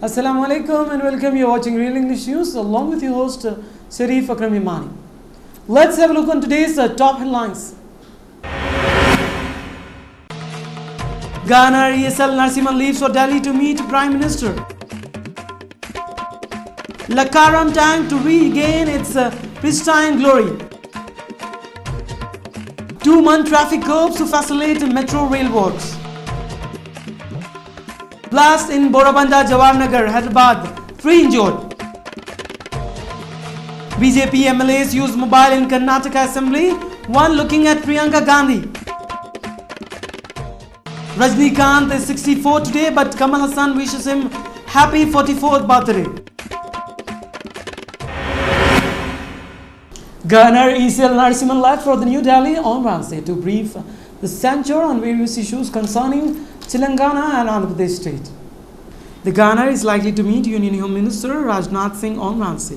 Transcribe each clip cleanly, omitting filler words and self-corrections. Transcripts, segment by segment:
Assalamu alaikum and welcome. You're watching Real English News along with your host Sharif Akram Imani. Let's have a look on today's top headlines. Governor ESL Narasimhan leaves for Delhi to meet Prime Minister. Lakaram tank to regain its pristine glory. 2-month traffic curbs to facilitate metro rail works. Blast in Borabanda, Jawaharnagar, Hyderabad, 3 injured. BJP MLAs use mobile in Karnataka Assembly, one looking at Priyanka Gandhi. Rajnikant is 64 today, but Kamal Hassan wishes him happy 44th birthday. Governor ESL Narasimhan left for the New Delhi on Wednesday to brief the censure on various issues concerning Telangana and Andhra Pradesh state. The governor is likely to meet Union Home Minister Rajnath Singh on Wednesday,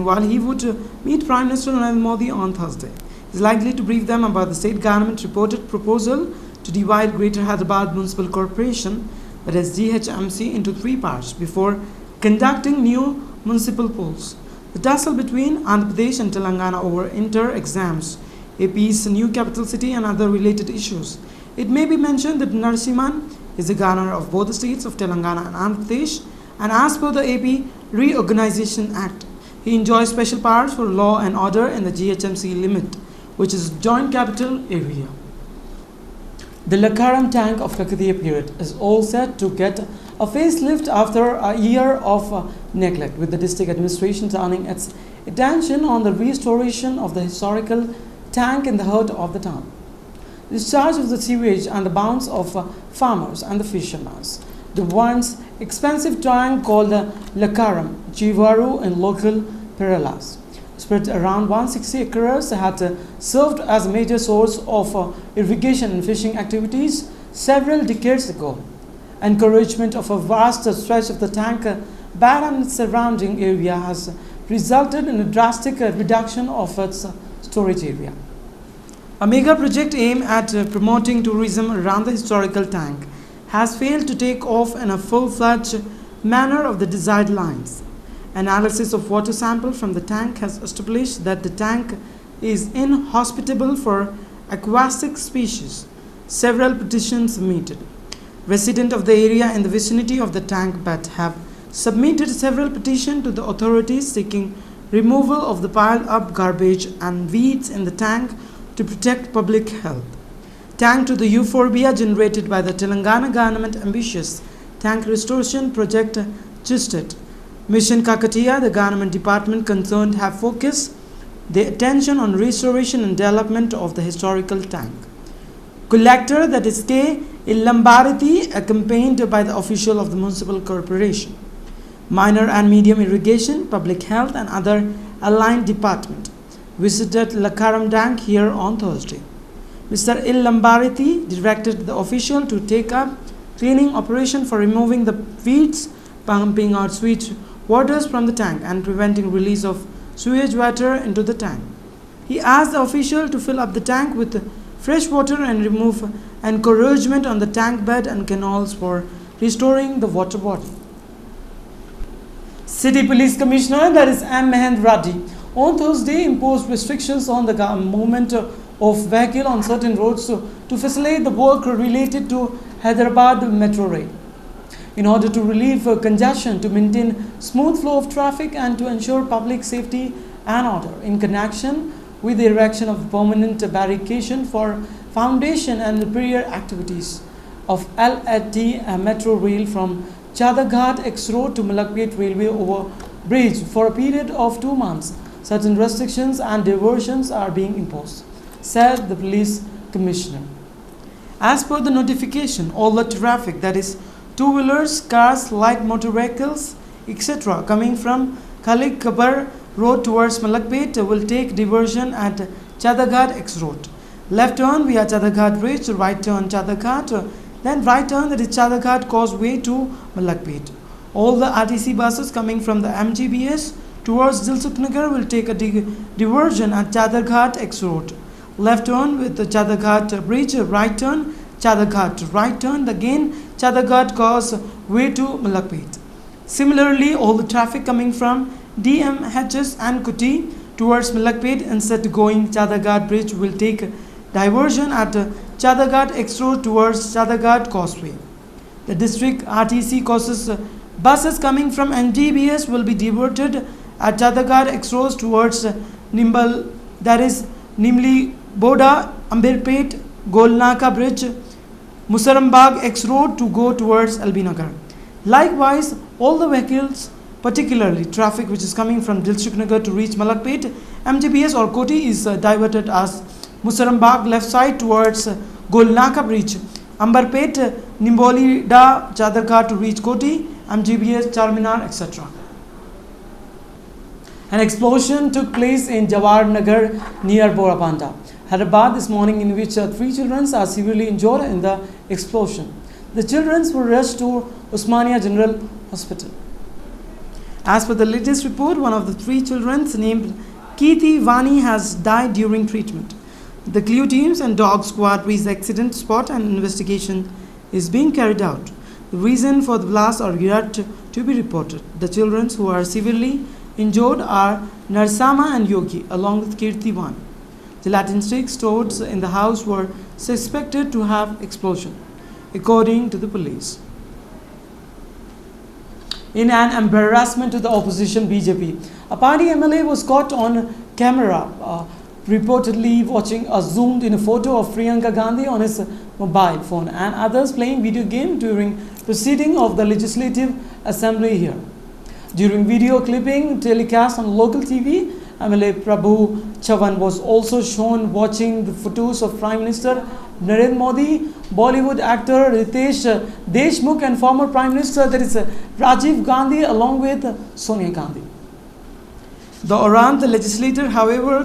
while he would meet Prime Minister Narendra Modi on Thursday. He is likely to brief them about the state government reported proposal to divide Greater Hyderabad Municipal Corporation, that is GHMC, into 3 parts before conducting new municipal polls. The tussle between Andhra Pradesh and Telangana over inter-exams, AP's new capital city and other related issues. It may be mentioned that Narasimhan is the governor of both the states of Telangana and Andhra Pradesh, and as per the AP Reorganization Act, he enjoys special powers for law and order in the GHMC limit, which is joint capital area. The Lakaram tank of Kakatiya period is all set to get a facelift after a year of neglect, with the district administration turning its attention on the restoration of the historical tank in the heart of the town. Discharge of the sewage and the bounds of farmers and the fishermen. The once expensive tank called the Lakaram Jivaru in local Paralas, spread around 160 acres, had served as a major source of irrigation and fishing activities several decades ago. Encouragement of a vast stretch of the tank bed and its surrounding area has resulted in a drastic reduction of its storage area. A mega project aimed at promoting tourism around the historical tank has failed to take off in a full-fledged manner of the desired lines. Analysis of water sample from the tank has established that the tank is inhospitable for aquatic species. Several petitions submitted. Residents of the area in the vicinity of the tank bed have submitted several petitions to the authorities seeking removal of the piled up garbage and weeds in the tank to protect public health. Tank to the euphoria generated by the Telangana government ambitious tank restoration project GISTED. Mission Kakatiya, the government department concerned, have focused their attention on restoration and development of the historical tank. Collector, that is K. Illambarati, accompanied by the official of the municipal corporation, minor and medium irrigation, public health and other aligned department, visited Lakaram tank here on Thursday. Mr. Illambarati directed the official to take up cleaning operation for removing the weeds, pumping out sewage waters from the tank and preventing release of sewage water into the tank. He asked the official to fill up the tank with fresh water and remove encouragement on the tank bed and canals for restoring the water body. City Police Commissioner, that is M. Mahendra Reddy, on Thursday imposed restrictions on the movement of vehicle on certain roads to facilitate the work related to Hyderabad Metro Rail. In order to relieve congestion, to maintain smooth flow of traffic and to ensure public safety and order, in connection with the erection of permanent barricade for foundation and repair activities of LRT Metro Rail from Chadaghat X Road to Malakpet Railway over bridge for a period of 2 months. Certain restrictions and diversions are being imposed, said the police commissioner. As per the notification, all the traffic, that is two-wheelers, cars, light motor vehicles, etc., coming from Khalik Kabar Road towards Malakpet will take diversion at Chadaghat X Road. Left turn via Chadaghat Bridge, right turn Chadaghat, then right turn, that is Chadaghat Causeway to Malakpet. All the RTC buses coming from the MGBS towards Dilsuknagar will take a diversion at Chadaghat X Road. Left turn with the Chadaghat Bridge, right turn Chadaghat, right turn again Chadaghat Causeway to Malakpet. Similarly, all the traffic coming from DMHS and Kuti towards Malakpet instead going Chadaghat Bridge will take diversion at Chadaghat X Road towards Chadaghat Causeway. The district RTC causes buses coming from NDBS will be diverted at Chadaghat X Road towards Nimbal, that is Nimli Boda, Ambirpet, Golnaka Bridge, Musarambag X Road to go towards Albinagar. Likewise, all the vehicles, particularly traffic which is coming from Dilshuk Nagar to reach Malakpet, MTBS or Koti is diverted as Musarambag left side towards Golnaka Bridge, Ambarpet, Nimboli Da, Chadarghat to reach Koti, MGBS, Charminar, etc. An explosion took place in Jawahar Nagar near Borapanda, Hyderabad this morning, in which 3 children are severely injured in the explosion. The children were rushed to Osmania General Hospital. As per the latest report, one of the 3 children named Kirti Vani has died during treatment. The CLEO teams and dog squad reached the accident spot and investigation is being carried out. The reason for the blast are yet to be reported. The children who are severely injured are Narsama and Yogi along with Kirti Vani. Gelatin sticks stored in the house were suspected to have explosion, according to the police. In an embarrassment to the opposition BJP, a party MLA was caught on camera reportedly watching a zoomed-in photo of Priyanka Gandhi on his mobile phone and others playing video game during proceeding of the Legislative Assembly here. During video clipping telecast on local TV, MLA Prabhu Chavan was also shown watching the photos of Prime Minister Narendra Modi, Bollywood actor Ritesh Deshmukh and former Prime Minister, that is Rajiv Gandhi, along with Sonia Gandhi. The Orant legislator, however,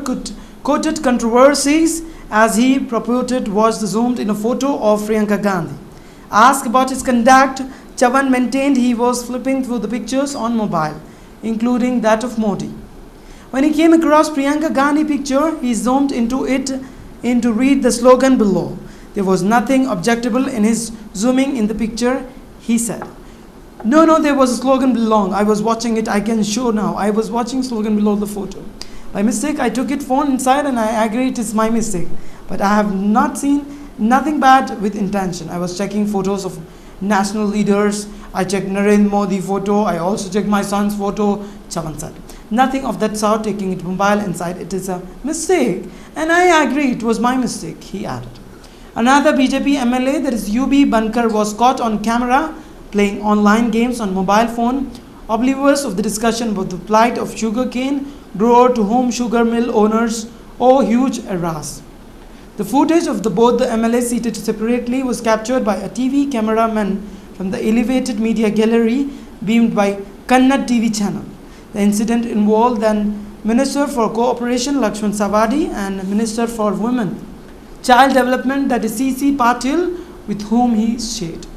quoted controversies as he purported was zoomed in a photo of Priyanka Gandhi. Asked about his conduct, Chavan maintained he was flipping through the pictures on mobile, including that of Modi. When he came across Priyanka Gandhi picture, he zoomed into it to read the slogan below. There was nothing objectable in his zooming in the picture, he said. No, there was a slogan below. I was watching it, I can show now. I was watching slogan below the photo. By mistake, I took it phone inside and I agree it is my mistake. But I have not seen nothing bad with intention. I was checking photos of national leaders. I checked Narendra Modi photo. I also checked my son's photo, Chavan said. Nothing of that sort, taking it mobile inside. It is a mistake. And I agree it was my mistake, he added. Another BJP MLA, that is UB Bankar, was caught on camera playing online games on mobile phone, oblivious of the discussion about the plight of sugarcane grower to whom sugar mill owners owe huge arrears. The footage of both the MLA seated separately was captured by a TV cameraman from the elevated media gallery beamed by Kannad TV channel. The incident involved then Minister for Cooperation Lakshman Savadi and Minister for Women, Child Development, that is CC Patil, with whom he shared.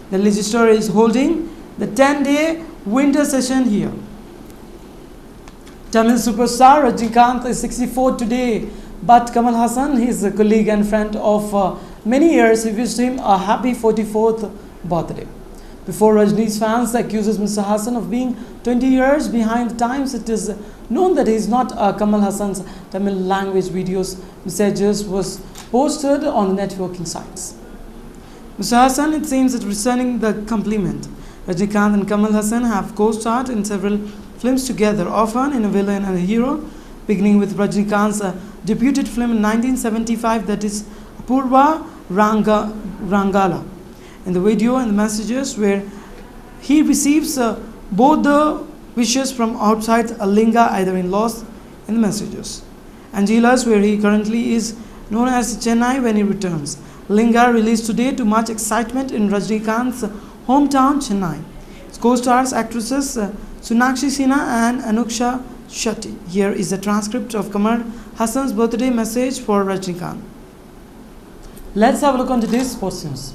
The legislature is holding the 10-day winter session here. Tamil superstar Rajinikanth is 64 today, but Kamal Haasan, his colleague and friend of many years, he wished him a happy 44th birthday. Before Rajini's fans accuses Mr. Haasan of being 20 years behind the times, it is known that he is not. Kamal Haasan's Tamil language videos messages was posted on the networking sites. Mr. Haasan, it seems that returning the compliment. Rajinikanth and Kamal Haasan have co-starred in several films together, often in a villain and a hero, beginning with Rajinikanth's debuted film in 1975, that is Apurva Rangala. In the video and the messages where he receives both the wishes from outside a linga, either in laws in the messages. Angelas, where he currently is known as Chennai when he returns. Linga released today to much excitement in Rajinikanth's hometown, Chennai. Its co-stars actresses Sonakshi Sinha and Anuksha Shetty. Here is a transcript of Kamal Haasan's birthday message for Rajinikanth. Let's have a look on today's sports news.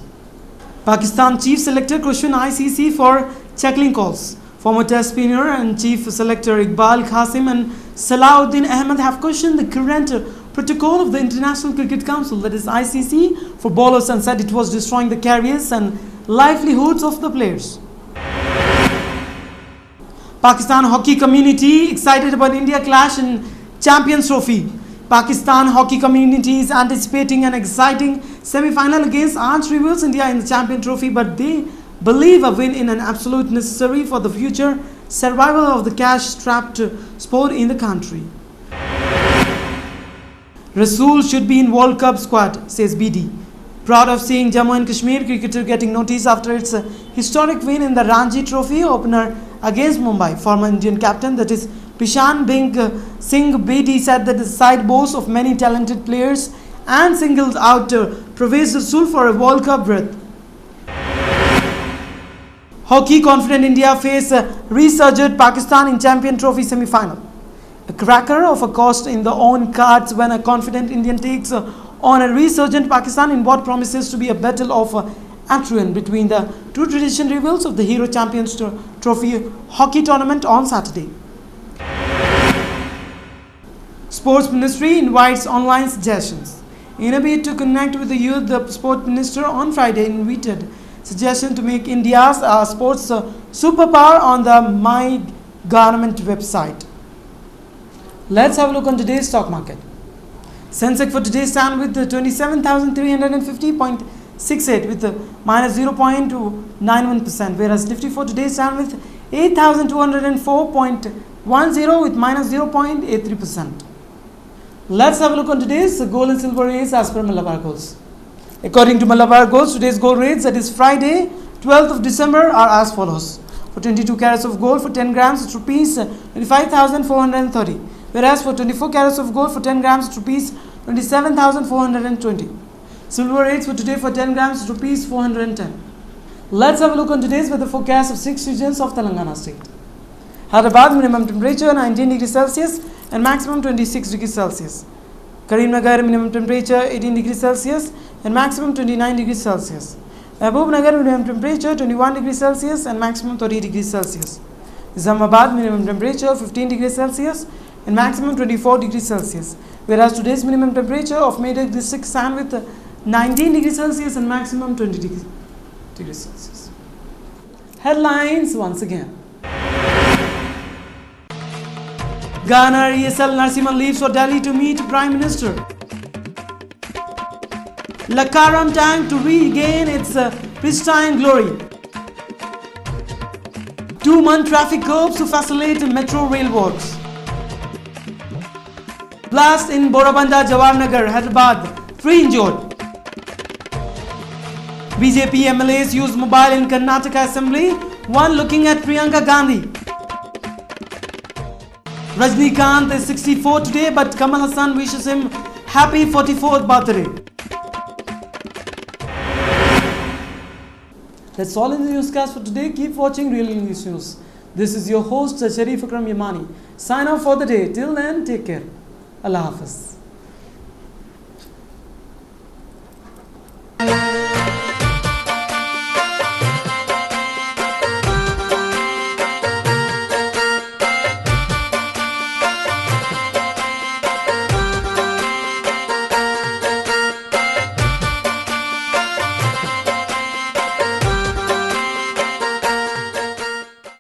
Pakistan Chief Selector questioned ICC for tackling calls. Former Test spinner and Chief Selector Iqbal Qasim and Salahuddin Ahmed have questioned the current protocol of the International Cricket Council, that is ICC, for bowlers and said it was destroying the careers and livelihoods of the players. Pakistan hockey community excited about India clash in Champions Trophy. Pakistan hockey community is anticipating an exciting semi-final against arch rivals India in the Champions Trophy, but they believe a win is an absolute necessary for the future survival of the cash-strapped sport in the country. Rasool should be in World Cup squad, says BD. Proud of seeing Jammu and Kashmir cricketer getting notice after its historic win in the Ranji Trophy opener against Mumbai. Former Indian captain, that is Pishan Singh BD, said that the side boasts of many talented players and singled out Pervez Rasool for a World Cup berth. Hockey confident India face resurgent Pakistan in Champion Trophy semi-final. A cracker of a cost in the own cards when a confident Indian takes on a resurgent Pakistan in what promises to be a battle of attrition between the two tradition rivals of the Hero Champions Trophy hockey tournament on Saturday. Sports Ministry invites online suggestions. In a bid to connect with the youth, the Sports Minister on Friday invited suggestion to make India's sports superpower on the My Government website. Let's have a look on today's stock market. Sensex for today stand with 27,350.68 with minus 0.91%, whereas Nifty for today stand with 8,204.10 with minus 0.83%. Let's have a look on today's gold and silver rates as per Malabar Golds. According to Malabar Golds, today's gold rates, that is Friday, 12th of December, are as follows. For 22 carats of gold for 10 grams, it's rupees 25,430. Whereas for 24 carats of gold for 10 grams, it's rupees 27,420. Silver rates for today for 10 grams, it's rupees 410. Let's have a look on today's weather forecast of 6 regions of Telangana state. Hyderabad, minimum temperature 19 degrees Celsius and maximum 26 degrees Celsius. Karimnagar, minimum temperature 18 degrees Celsius and maximum 29 degrees Celsius. Mahbubnagar, minimum temperature 21 degrees Celsius and maximum 30 degrees Celsius. Islamabad, minimum temperature 15 degrees Celsius and maximum 24 degrees Celsius. Whereas today's minimum temperature of Medak district stand with 19 degrees Celsius and maximum 20 degrees Celsius. Headlines once again. Ghana ESL Narasimhan leaves for Delhi to meet Prime Minister. Lakaram tank to regain its pristine glory. 2-month traffic curbs to facilitate metro rail works. Blast in Borabanda, Jawaharnagar, Hyderabad, 3 injured. BJP MLAs use mobile in Karnataka Assembly, one looking at Priyanka Gandhi. Rajnikant is 64 today, but Kamal Hassan wishes him happy 44th birthday. That's all in the newscast for today. Keep watching Real English News. This is your host Sharif Akram Yamani. Sign off for the day. Till then, take care. Allah Hafiz.